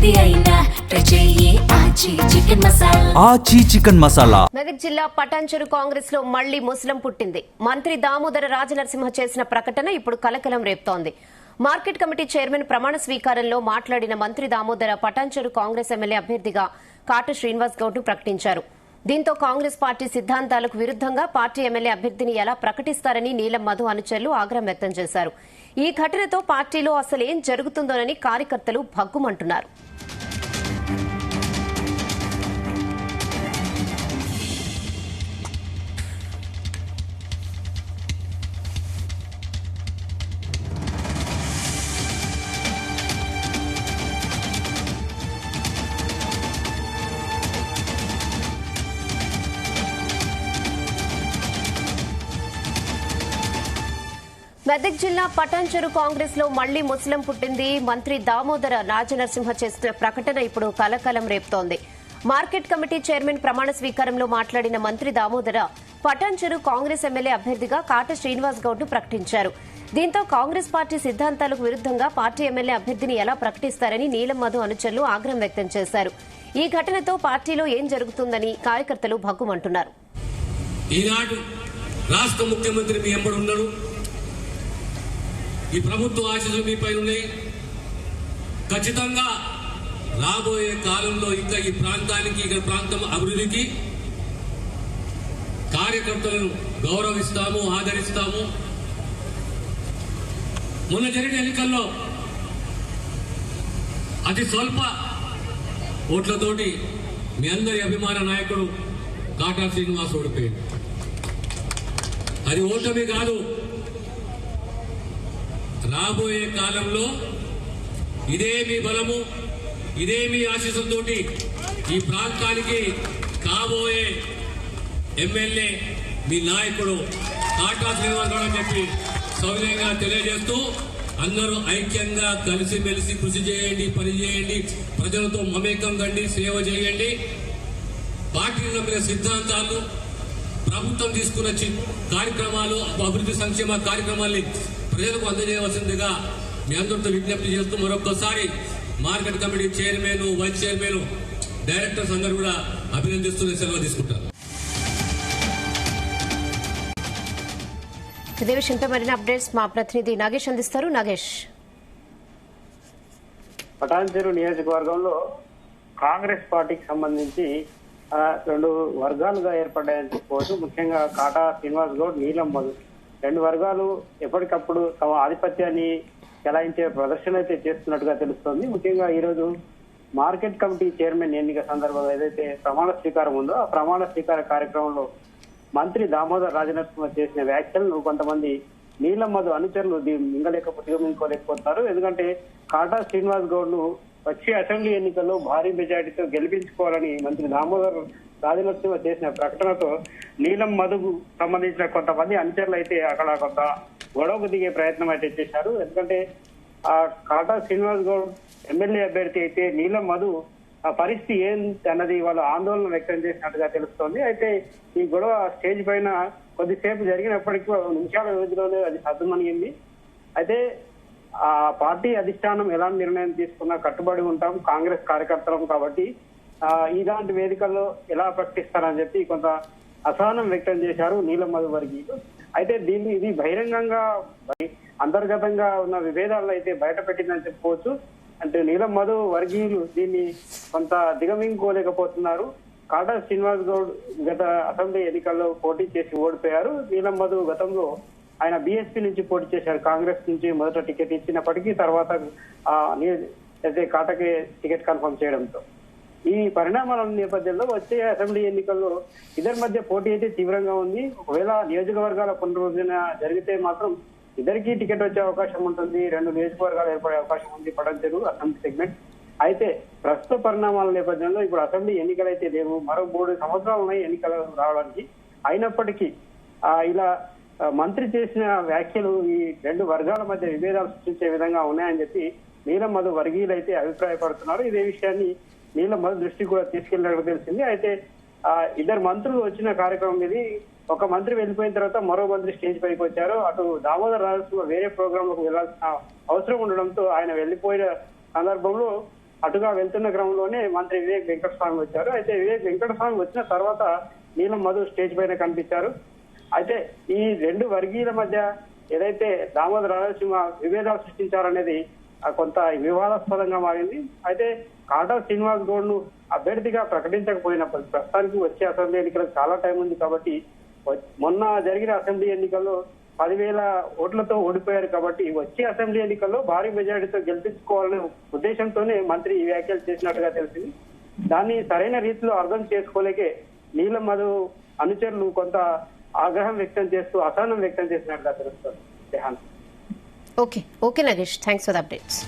ఆచి చికెన్ మసాలా. మెదక్ జిల్లా పటాన్చెరు కాంగ్రెస్ లో మళ్లీ ముసలం పుట్టింది. మంత్రి దామోదర రాజనరసింహ చేసిన ప్రకటన ఇప్పుడు కలకలం రేపుతోంది. మార్కెట్ కమిటీ చైర్మన్ ప్రమాణ స్వీకారంలో మాట్లాడిన మంత్రి దామోదర పటాన్చెరు కాంగ్రెస్ ఎమ్మెల్యే అభ్యర్థిగా కాట శ్రీనివాస్ గౌడ్ ను ప్రకటించారు. దీంతో కాంగ్రెస్ పార్టీ సిద్ధాంతాలకు విరుద్దంగా పార్టీ ఎమ్మెల్యే అభ్యర్థిని ఎలా ప్రకటిస్తారని నీలం మధు అనుచరులు ఆగ్రహం వ్యక్తం చేశారు. ఈ ఘటనతో పార్టీలో అసలేం జరుగుతుందోనని కార్యకర్తలు భగ్గుమంటున్నారు. మెదక్ జిల్లా పటాన్చెరు కాంగ్రెస్ లో మళ్లీ ముసలం పుట్టింది. మంత్రి దామోదర రాజనరసింహ చేసిన ప్రకటన ఇప్పుడు కలకలం రేపుతోంది. మార్కెట్ కమిటీ చైర్మన్ ప్రమాణ స్వీకారంలో మాట్లాడిన మంత్రి దామోదర పటాన్చెరు కాంగ్రెస్ ఎమ్మెల్యే అభ్యర్థిగా కాట శ్రీనివాస్ గౌడ్ ను ప్రకటించారు. దీంతో కాంగ్రెస్ పార్టీ సిద్ధాంతాలకు విరుద్దంగా పార్టీ ఎమ్మెల్యే అభ్యర్థిని ఎలా ప్రకటిస్తారని నీలం మధు అనుచరులు ఆగ్రహం వ్యక్తం చేశారు. ఈ ఘటనతో పార్టీలో ఏం జరుగుతుందని కార్యకర్తలు భగ్గుమంటున్నారు. ఈనాడు రాష్ట్ర ముఖ్యమంత్రి మీ ఎంబడి ఉన్నాడు. ఈ ప్రభుత్వ ఆశలు మీపై ఉన్నాయి. ఖచ్చితంగా రాబోయే కాలంలో ఇంకా ఈ ప్రాంతానికి ఇక్కడ ప్రాంతం అభివృద్ధికి కార్యకర్తలను గౌరవిస్తాము, ఆదరిస్తాము. మొన్న జరిగిన ఎన్నికల్లో అతి స్వల్ప ఓట్లతోటి మీ అందరి అభిమాన నాయకుడు కాటా శ్రీనివాస్ ఓడిపోయాడు. అది ఓటమి కాదు. రాబోయే కాలంలో ఇదే మీ బలము, ఇదే మీ ఆశీస్సులతోటి ఈ ప్రాంతానికి కాబోయే ఎమ్మెల్యే మీ నాయకుడు కాటా శ్రీనివాస్ గౌడ్ అని చెప్పి సౌజన్యంగా తెలియజేస్తూ అందరూ ఐక్యంగా కలిసిమెలిసి కృషి చేయండి, పనిచేయండి, ప్రజలతో మమేకం కండి, సేవ చేయండి. పార్టీలు నమ్మిన సిద్ధాంతాలు, ప్రభుత్వం తీసుకున్న కార్యక్రమాలు, అభివృద్ధి సంక్షేమ కార్యక్రమాల్ని ప్రజలకు అందజేయవలసిందిగా మీ అందరితో విజ్ఞప్తి చేస్తూ మరొకసారి market committee chairman, vice chairman, directors అందరూ కూడా అభినందిస్తూ సెలవు తీసుకుంటారు. ఇదే విషయంపై మరిన్ని అప్డేట్స్ మా ప్రతినిధి నాగేష్ అందిస్తారు. నాగేష్, పటాన్చెరు నియోజకవర్గంలో కాంగ్రెస్ పార్టీకి సంబంధించి రెండు వర్గాలుగా ఏర్పడ్డాయని చెప్పుకోవచ్చు. ముఖ్యంగా కాటా శ్రీనివాస్ గౌడ్, నీలం మధు రెండు వర్గాలు ఎప్పటికప్పుడు తమ ఆధిపత్యాన్ని చెలాయించే ప్రదర్శన అయితే చేస్తున్నట్టుగా తెలుస్తోంది. ముఖ్యంగా ఈ రోజు మార్కెట్ కమిటీ చైర్మన్ ఎన్నిక సందర్భంగా ఏదైతే ప్రమాణ స్వీకారం ఉందో ఆ ప్రమాణ స్వీకార కార్యక్రమంలో మంత్రి దామోదర్ రాజనరసింహ చేసిన వ్యాఖ్యలను కొంతమంది నీలం మధు అనుచరులు దిగమింగుకోలేకపోతున్నారు. ఎందుకంటే కాటా శ్రీనివాస్ గౌడ్ ను వచ్చే అసెంబ్లీ ఎన్నికల్లో భారీ మెజార్టీతో గెలిపించుకోవాలని మంత్రి దామోదర్ రాజనరసింహ చేసిన ప్రకటనతో నీలం మధుకు సంబంధించిన కొంతమంది అనుచరులు అయితే అక్కడ కొంత గొడవకు దిగే ప్రయత్నం అయితే చేశారు. ఎందుకంటే ఆ కాటా శ్రీనివాస్ గౌడ్ ఎమ్మెల్యే అభ్యర్థి అయితే నీలం మధు ఆ పరిస్థితి ఏంటి అన్నది వాళ్ళు ఆందోళన వ్యక్తం చేసినట్టుగా తెలుస్తోంది. అయితే ఈ గొడవ స్టేజ్ పైన కొద్దిసేపు జరిగినప్పటికీ నిమిషాల వ్యవధిలోనే అది సద్దుమణిగింది. అయితే ఆ పార్టీ అధిష్టానం ఎలాంటి నిర్ణయం తీసుకున్నా కట్టుబడి ఉంటాం, కాంగ్రెస్ కార్యకర్తలం కాబట్టి ఇలాంటి వేదికల్లో ఎలా ప్రకటిస్తారని చెప్పి కొంత అసహనం వ్యక్తం చేశారు నీలం మధు వర్గీయులు. అయితే ఇది బహిరంగంగా అంతర్గతంగా ఉన్న విభేదాలను అయితే బయట పెట్టిందని చెప్పుకోవచ్చు. అంటే నీలం మధు వర్గీయులు దీన్ని కొంత దిగమింగుకోలేకపోతున్నారు. కాటా శ్రీనివాస్ గౌడ్ గత అసెంబ్లీ ఎన్నికల్లో పోటీ చేసి ఓడిపోయారు. నీలం మధు గతంలో ఆయన బీఎస్పీ నుంచి పోటీ చేశారు. కాంగ్రెస్ నుంచి మొదట టికెట్ ఇచ్చినప్పటికీ తర్వాత అయితే కాటాకే టికెట్ కన్ఫర్మ్ చేయడంతో ఈ పరిణామాల నేపథ్యంలో వచ్చే అసెంబ్లీ ఎన్నికల్లో ఇద్దరి మధ్య పోటీ అయితే తీవ్రంగా ఉంది. ఒకవేళ నియోజకవర్గాల పునర్విభజన జరిగితే మాత్రం ఇద్దరికి టికెట్ వచ్చే అవకాశం ఉంటుంది. రెండు నియోజకవర్గాలు ఏర్పడే అవకాశం ఉంది పటాన్చెరు అసెంబ్లీ సెగ్మెంట్. అయితే ప్రస్తుత పరిణామాల నేపథ్యంలో ఇప్పుడు అసెంబ్లీ ఎన్నికలు అయితే లేవు, మరో 3 సంవత్సరాలు ఉన్నాయి ఎన్నికలు రావడానికి. అయినప్పటికీ ఇలా మంత్రి చేసిన వ్యాఖ్యలు ఈ రెండు వర్గాల మధ్య విభేదాలు సృష్టించే విధంగా ఉన్నాయని చెప్పి నీలం మధు వర్గీయులు అయితే అభిప్రాయపడుతున్నారు. ఇదే విషయాన్ని నీలం మధు దృష్టికి కూడా తీసుకెళ్లినట్టు తెలిసింది. అయితే ఇద్దరు మంత్రులు వచ్చిన కార్యక్రమం ఇది. ఒక మంత్రి వెళ్ళిపోయిన తర్వాత మరో మంత్రి స్టేజ్ పైకి వచ్చారు. అటు దామోదర్ రాజనరసింహ వేరే ప్రోగ్రామ్ లకు వెళ్లాల్సిన అవసరం ఉండడంతో ఆయన వెళ్లిపోయిన సందర్భంలో అటుగా వెళ్తున్న క్రమంలోనే మంత్రి వివేక్ వెంకటస్వామి వచ్చారు. అయితే వివేక్ వెంకటస్వామి వచ్చిన తర్వాత నీలం మధు స్టేజ్ పైన కనిపించారు. అయితే ఈ రెండు వర్గీయుల మధ్య ఏదైతే దామోదర నరసింహ విభేదాలు సృష్టించారనేది కొంత వివాదాస్పదంగా మారింది. అయితే కాటా శ్రీనివాస్ గౌడ్ ను అభ్యర్థిగా ప్రకటించకపోయినప్పటికీ ప్రస్తుతానికి వచ్చే అసెంబ్లీ ఎన్నికలకు చాలా టైం ఉంది కాబట్టి మొన్న జరిగిన అసెంబ్లీ ఎన్నికల్లో 10,000 ఓట్లతో ఓడిపోయారు కాబట్టి వచ్చే అసెంబ్లీ ఎన్నికల్లో భారీ మెజారిటీతో గెలిపించుకోవాలనే ఉద్దేశంతోనే మంత్రి ఈ వ్యాఖ్యలు చేసినట్టుగా తెలిసింది. దాన్ని సరైన రీతిలో అర్థం చేసుకోలేకే నీలం మధు అనుచరులు కొంత ఆగ్రహం వ్యక్తం చేస్తూ అసహనం వ్యక్తం చేసినట్టుగా తెలుస్తుంది. Okay Nagesh, thanks for the updates.